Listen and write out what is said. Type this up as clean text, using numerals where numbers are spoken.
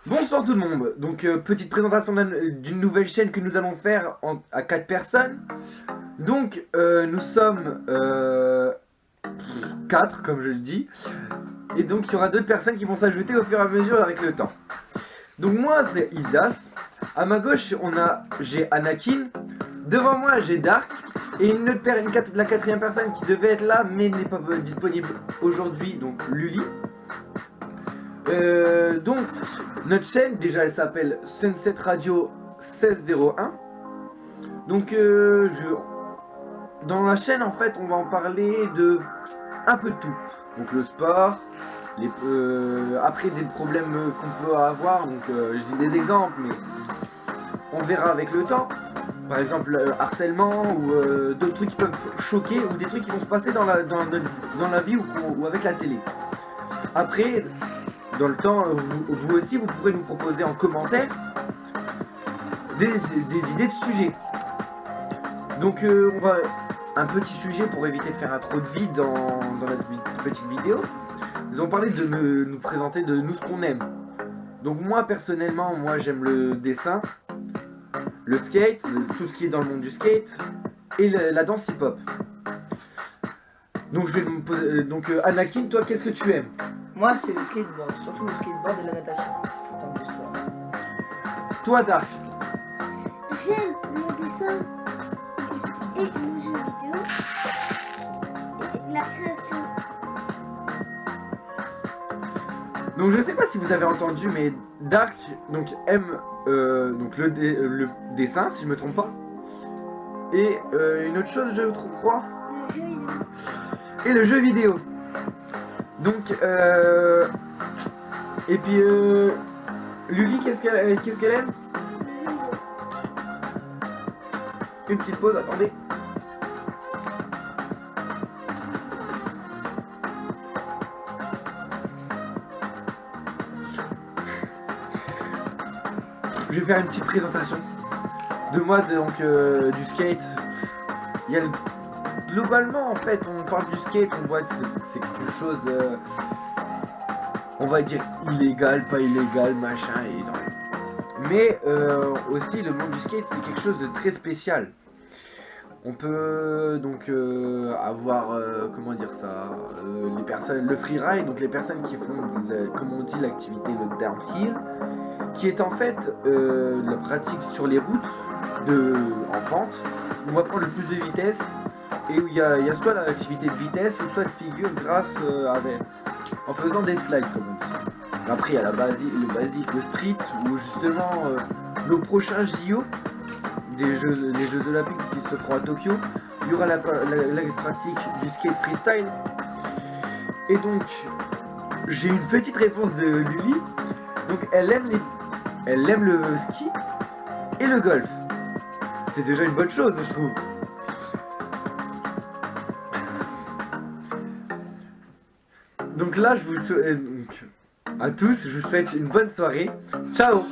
Bonsoir tout le monde, donc petite présentation d'une nouvelle chaîne que nous allons faire à 4 personnes. Donc nous sommes 4 comme je le dis. Et donc il y aura d'autres personnes qui vont s'ajouter au fur et à mesure avec le temps. Donc moi c'est Isas, à ma gauche j'ai Anakin, devant moi j'ai Dark, et la quatrième personne qui devait être là mais n'est pas disponible aujourd'hui, donc Luli. Donc notre chaîne déjà elle s'appelle Sunset Radio 1601. Donc dans la chaîne en fait on va en parler de un peu de tout. Donc le sport, après des problèmes qu'on peut avoir, donc je dis des exemples mais on verra avec le temps. Par exemple harcèlement ou d'autres trucs qui peuvent choquer ou des trucs qui vont se passer dans la vie ou avec la télé. Après, dans le temps, vous aussi, vous pourrez nous proposer en commentaire des idées de sujets. Donc on va un petit sujet pour éviter de faire un trop de vide dans notre petite vidéo. Nous allons parler de nous présenter de nous ce qu'on aime. Donc moi personnellement, moi j'aime le dessin, le skate, tout ce qui est dans le monde du skate et la danse hip-hop. Donc je vais me poser, Anakin, toi qu'est-ce que tu aimes? Moi, c'est le skateboard, surtout le skateboard et la natation, en tant que sport. Toi, Dark? J'aime le dessin et le jeu vidéo et la création. Donc je sais pas si vous avez entendu, mais Dark aime le dessin, si je me trompe pas. Et une autre chose, je crois. Le jeu vidéo. Et le jeu vidéo. Donc et puis Luli, qu'est-ce qu'elle aime? Le jeu vidéo. Une petite pause, attendez. Je vais faire une petite présentation de moi, donc du skate. Il y a globalement en fait, on parle du skate, on voit que c'est quelque chose, on va dire illégal, pas illégal, machin et non. Mais aussi le monde du skate c'est quelque chose de très spécial. On peut donc avoir, comment dire ça, les personnes, le freeride, donc les personnes qui font, comme on dit, l'activité, le downhill, qui est en fait la pratique sur les routes en pente, où on va prendre le plus de vitesse, et où il y a soit l'activité de vitesse, ou soit de figure grâce en faisant des slides, comme on dit. Après il y a le basique, le street, où justement nos prochains JO, les Jeux Olympiques qui se feront à Tokyo, il y aura la pratique du skate freestyle. Et donc, j'ai une petite réponse de Luli. Donc, elle aime le ski et le golf. C'est déjà une bonne chose, je trouve. Donc là, je vous souhaite à tous, je vous souhaite une bonne soirée. Ciao!